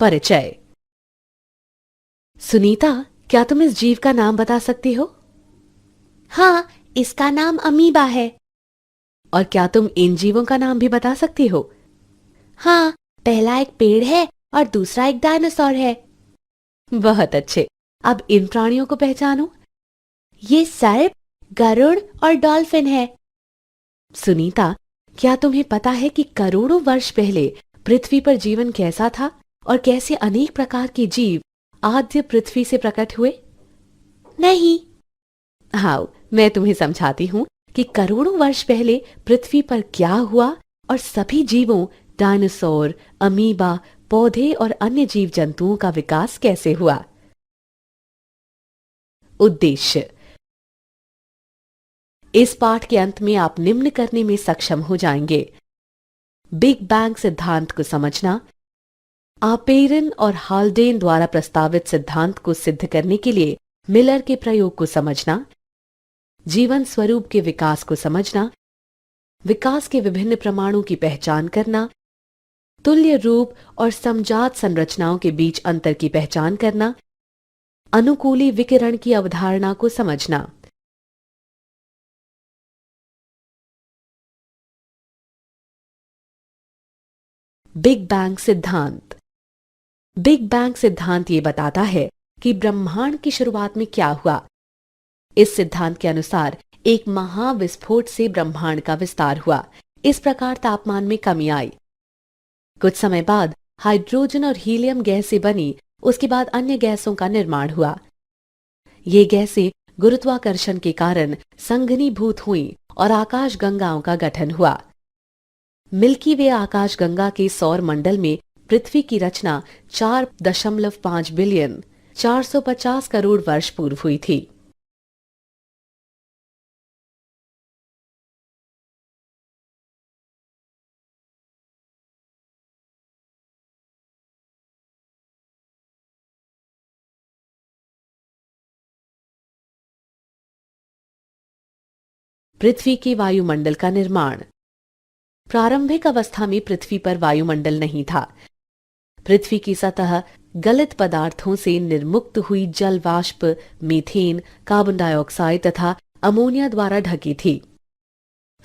परिचय। सुनीता, क्या तुम इस जीव का नाम बता सकती हो? हाँ, इसका नाम अमीबा है। और क्या तुम इन जीवों का नाम भी बता सकती हो? हाँ, पहला एक पेड़ है और दूसरा एक डायनासोर है। बहुत अच्छे। अब इन प्राणियों को पहचानो। ये सर्प, गरुड़ और डॉल्फिन है। सुनीता, क्या तुम्हें पता है कि करोड़ों वर्ष पहले पृथ्वी पर जीवन कैसा था और कैसे अनेक प्रकार के जीव आद्य पृथ्वी से प्रकट हुए? नहीं। हाँ, मैं तुम्हें समझाती हूँ कि करोड़ों वर्ष पहले पृथ्वी पर क्या हुआ और सभी जीवों, डायनासोर, अमीबा, पौधे और अन्य जीव जंतुओं का विकास कैसे हुआ। उद्देश्य। इस पाठ के अंत में आप निम्न करने में सक्षम हो जाएंगे: बिग बैंग सिद्धांत को समझना, आपेरन और हाल्डेन द्वारा प्रस्तावित सिद्धांत को सिद्ध करने के लिए मिलर के प्रयोग को समझना, जीवन स्वरूप के विकास को समझना, विकास के विभिन्न प्रमाणों की पहचान करना, तुल्य रूप और समजात संरचनाओं के बीच अंतर की पहचान करना, अनुकूली विकिरण की अवधारणा को समझना। बिग बैंग सिद्धांत। बिग बैंग सिद्धांत ये बताता है कि ब्रह्मांड की शुरुआत में क्या हुआ। इस सिद्धांत के अनुसार एक महाविस्फोट से ब्रह्मांड का विस्तार हुआ। इस प्रकार तापमान में कमी आई। कुछ समय बाद हाइड्रोजन और हीलियम गैस से बनी, उसके बाद अन्य गैसों का निर्माण हुआ। ये गैसें गुरुत्वाकर्षण के कारण संघनीभूत हुईं और आकाश गंगाओं का गठन हुआ। मिल्की वे आकाश गंगा के सौर मंडल में पृथ्वी की रचना 4.5 बिलियन 450 करोड़ वर्ष पूर्व हुई थी। पृथ्वी के वायुमंडल का निर्माण। प्रारंभिक अवस्था में पृथ्वी पर वायुमंडल नहीं था। पृथ्वी की सतह गलित पदार्थों से निर्मुक्त हुई जल वाष्प, मीथेन, कार्बन डाइऑक्साइड तथा अमोनिया द्वारा ढकी थी।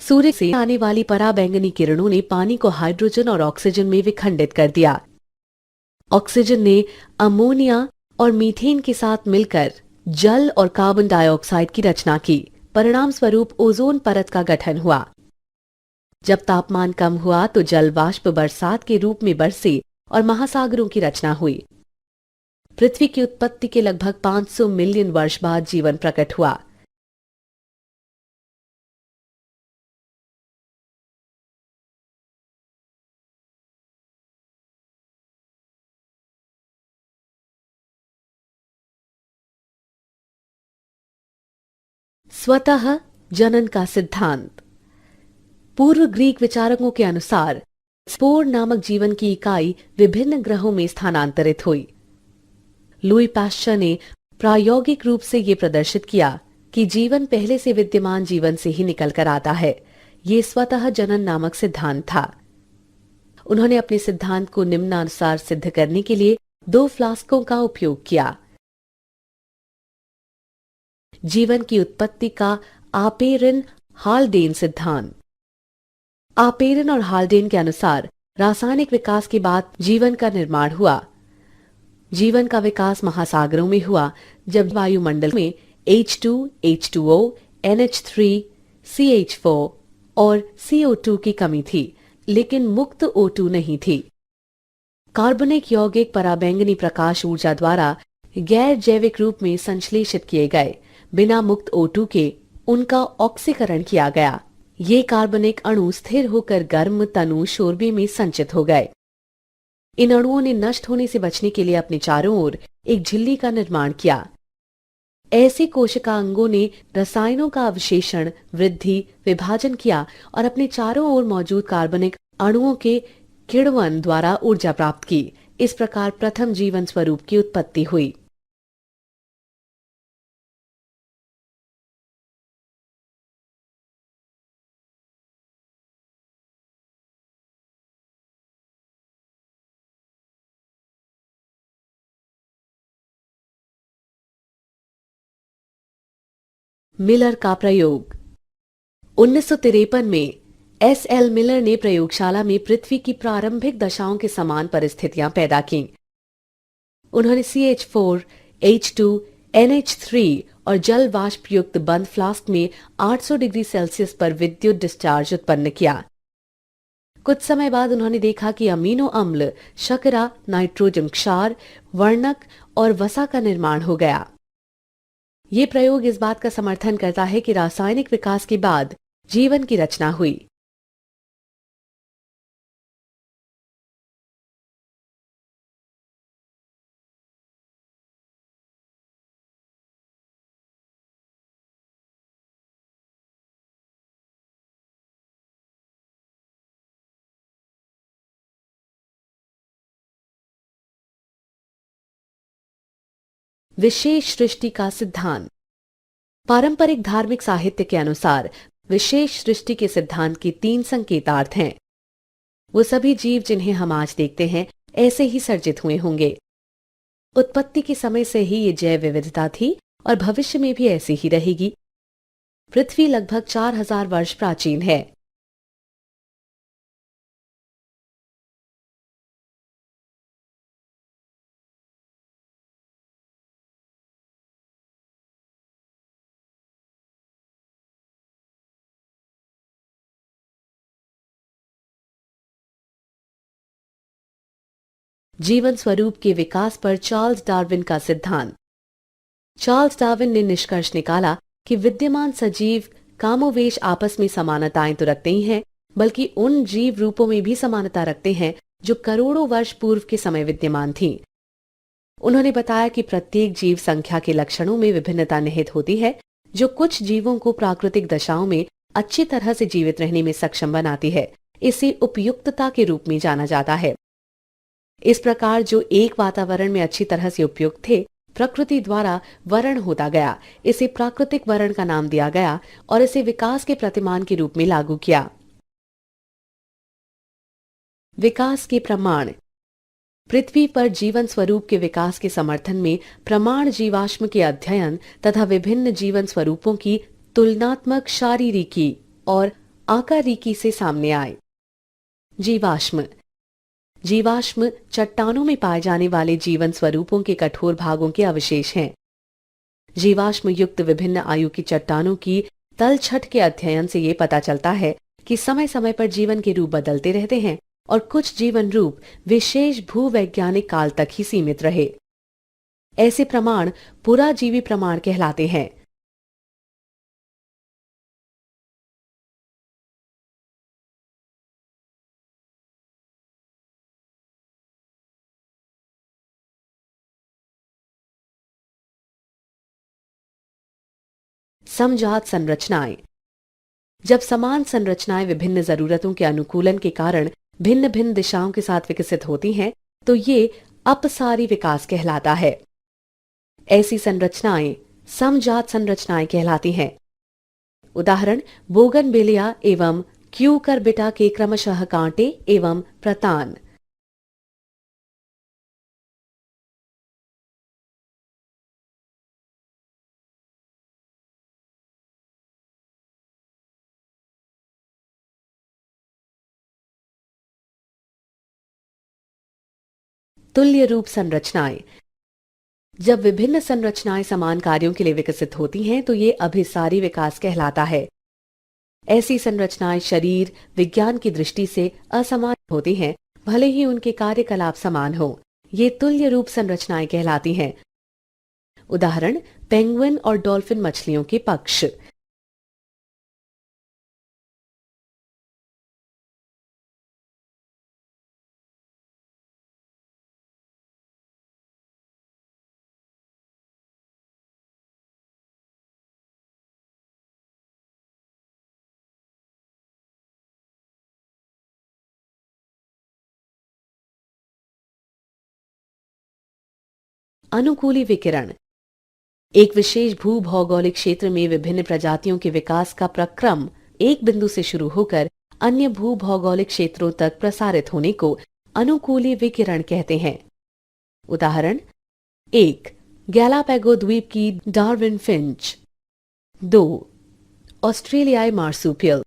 सूर्य से आने वाली पराबैंगनी किरणों ने पानी को हाइड्रोजन और ऑक्सीजन में विखंडित कर दिया। ऑक्सीजन ने अमोनिया और मीथेन के साथ मिलकर जल और कार्बन डाइऑक्साइड की रचना की। परिणाम स्वरूप ओजोन परत का गठन हुआ। जब तापमान कम हुआ तो जल वाष्प बरसात के रूप में बरसे और महासागरों की रचना हुई। पृथ्वी की उत्पत्ति के लगभग 500 मिलियन वर्ष बाद जीवन प्रकट हुआ। स्वतः जनन का सिद्धांत। पूर्व ग्रीक विचारकों के अनुसार स्पोर नामक जीवन की इकाई विभिन्न ग्रहों में स्थानांतरित हुई। लुई पाश्चर ने प्रायोगिक रूप से ये प्रदर्शित किया कि जीवन पहले से विद्यमान जीवन से ही निकल कर आता है। ये स्वतः जनन नामक सिद्धांत था। उन्होंने अपने सिद्धांत को निम्नानुसार सिद्ध करने के लिए 2 फ्लास्कों का उपयोग किया। जीवन की उत्पत्ति का आपेरन हाल्डेन सिद्धांत। आपेरन और हाल्डेन के अनुसार रासायनिक विकास के बाद जीवन का निर्माण हुआ। जीवन का विकास महासागरों में हुआ जब वायुमंडल में H2, H2O, NH3, CH4 और CO2 की कमी थी, लेकिन मुक्त O2 नहीं थी। कार्बनिक यौगिक पराबैंगनी प्रकाश ऊर्जा द्वारा गैर जैविक रूप में संश्लेषित किए गए। बिना मुक्त O2 के उनका ऑक्सीकरण किया गया। ये कार्बनिक अणु स्थिर होकर गर्म तनु शोरबे में संचित हो गए। इन अणुओं ने नष्ट होने से बचने के लिए अपने चारों ओर एक झिल्ली का निर्माण किया। ऐसे कोशिकांगों ने रसायनों का अवशेषण, वृद्धि, विभाजन किया और अपने चारों ओर मौजूद कार्बनिक अणुओं के किण्वन द्वारा ऊर्जा प्राप्त की। इस प्रकार प्रथम जीवन स्वरूप की उत्पत्ति हुई। मिलर का प्रयोग। 1953 में एस.एल. मिलर ने प्रयोगशाला में पृथ्वी की प्रारंभिक दशाओं के समान परिस्थितियां पैदा की। उन्होंने CH4, H2, NH3 और जल वाष्प युक्त बंद फ्लास्क में 800 डिग्री सेल्सियस पर विद्युत डिस्चार्ज उत्पन्न किया। कुछ समय बाद उन्होंने देखा कि अमीनो अम्ल, शर्करा, नाइट्रोजन क्षार, वर्णक और वसा का निर्माण हो गया। ये प्रयोग इस बात का समर्थन करता है कि रासायनिक विकास के बाद जीवन की रचना हुई। विशेष सृष्टि का सिद्धांत। पारंपरिक धार्मिक साहित्य के अनुसार विशेष सृष्टि के सिद्धांत के 3 संकेतार्थ हैं। वो सभी जीव जिन्हें हम आज देखते हैं ऐसे ही सर्जित हुए होंगे। उत्पत्ति के समय से ही ये जैव विविधता थी और भविष्य में भी ऐसी ही रहेगी। पृथ्वी लगभग 4000 वर्ष प्राचीन है। जीवन स्वरूप के विकास पर चार्ल्स डार्विन का सिद्धांत। चार्ल्स डार्विन ने निष्कर्ष निकाला कि विद्यमान सजीव कामोवेश आपस में समानताएं तो रखते ही हैं, बल्कि उन जीव रूपों में भी समानता रखते हैं जो करोड़ों वर्ष पूर्व के समय विद्यमान थीं। उन्होंने बताया कि प्रत्येक जीव संख्या के लक्षणों में विभिन्नता निहित होती है, जो कुछ जीवों को प्राकृतिक दशाओं में अच्छी तरह से जीवित रहने में सक्षम बनाती है। इसे उपयुक्तता के रूप में जाना जाता है। इस प्रकार जो एक वातावरण में अच्छी तरह से उपयुक्त थे, प्रकृति द्वारा वर्ण होता गया। इसे प्राकृतिक वर्ण का नाम दिया गया और इसे विकास के प्रतिमान के रूप में लागू किया। विकास के प्रमाण। पृथ्वी पर जीवन स्वरूप के विकास के समर्थन में प्रमाण जीवाश्म के अध्ययन तथा विभिन्न जीवन स्वरूपों की तुलनात्मक शारीरिकी और आकारिकी से सामने आए। जीवाश्म। जीवाश्म चट्टानों में पाए जाने वाले जीवन स्वरूपों के कठोर भागों के अवशेष हैं। जीवाश्म युक्त विभिन्न आयु की चट्टानों की तलछट के अध्ययन से ये पता चलता है कि समय समय पर जीवन के रूप बदलते रहते हैं और कुछ जीवन रूप विशेष भूवैज्ञानिक काल तक ही सीमित रहे। ऐसे प्रमाण पुराजीवी प्रमाण कहलाते हैं। समजात संरचनाएं। जब समान संरचनाएं विभिन्न जरूरतों के अनुकूलन के कारण भिन्न भिन्न दिशाओं के साथ विकसित होती हैं, तो ये अपसारी विकास कहलाता है। ऐसी संरचनाएं समजात संरचनाएं कहलाती हैं। उदाहरण बोगनविलिया एवं क्यूकरबिटा के क्रमशः कांटे एवं प्रतान। तुल्य रूप संरचनाएं। जब विभिन्न संरचनाएं समान कार्यों के लिए विकसित होती हैं, तो ये अभिसारी विकास कहलाता है। ऐसी संरचनाएं शरीर विज्ञान की दृष्टि से असमान होती हैं, भले ही उनके कार्यकलाप समान हो। ये तुल्य रूप संरचनाएं कहलाती हैं। उदाहरण पेंगुइन और डॉल्फिन मछलियों के पक्ष। अनुकूली विकिरण। एक विशेष भूभौगोलिक क्षेत्र में विभिन्न प्रजातियों के विकास का प्रक्रम एक बिंदु से शुरू होकर अन्य भूभौगोलिक क्षेत्रों तक प्रसारित होने को अनुकूली विकिरण कहते हैं। उदाहरण 1. गैलापैगो द्वीप की डार्विन फिंच। 2. ऑस्ट्रेलियाई मार्सूपियल।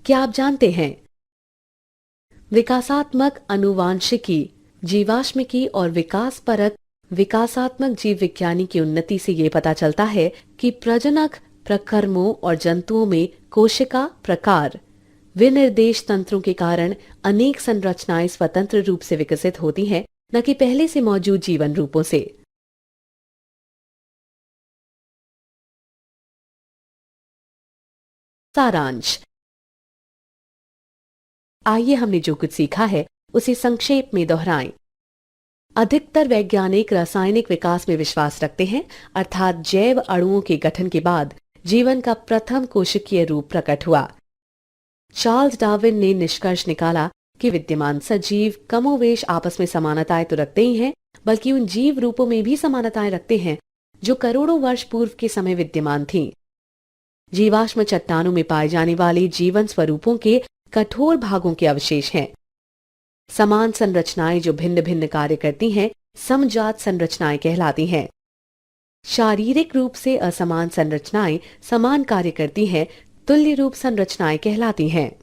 क्या आप जानते हैं विकासात्मक आनुवांशिकी, जीवाश्मिकी और विकास परक विकासात्मक जीव विज्ञानी की उन्नति से ये पता चलता है कि प्रजनक प्रकर्मों और जंतुओं में कोशिका प्रकार विनिर्देश तंत्रों के कारण अनेक संरचनाएं स्वतंत्र रूप से विकसित होती हैं, न कि पहले से मौजूद जीवन रूपों से। सारांश। आइए हमने जो कुछ सीखा है उसे संक्षेप में दोहराएं। अधिकतर वैज्ञानिक रासायनिक विकास में विश्वास रखते हैं, अर्थात जैव अणुओं के गठन के बाद जीवन का प्रथम कोशिकीय रूप प्रकट हुआ। चार्ल्स डार्विन ने निष्कर्ष निकाला कि विद्यमान सजीव कमोवेश आपस में समानताएं तो रखते ही हैं, बल्कि उन जीव रूपों में भी समानताएं रखते हैं जो करोड़ों वर्ष पूर्व के समय विद्यमान थीं। जीवाश्म चट्टानों में पाए जाने वाले जीवन स्वरूपों के कठोर भागों के अवशेष हैं। समान संरचनाएं जो भिन्न भिन्न कार्य करती हैं, समजात संरचनाएं कहलाती हैं। शारीरिक रूप से असमान संरचनाएं समान कार्य करती हैं, तुल्य रूप संरचनाएं कहलाती हैं।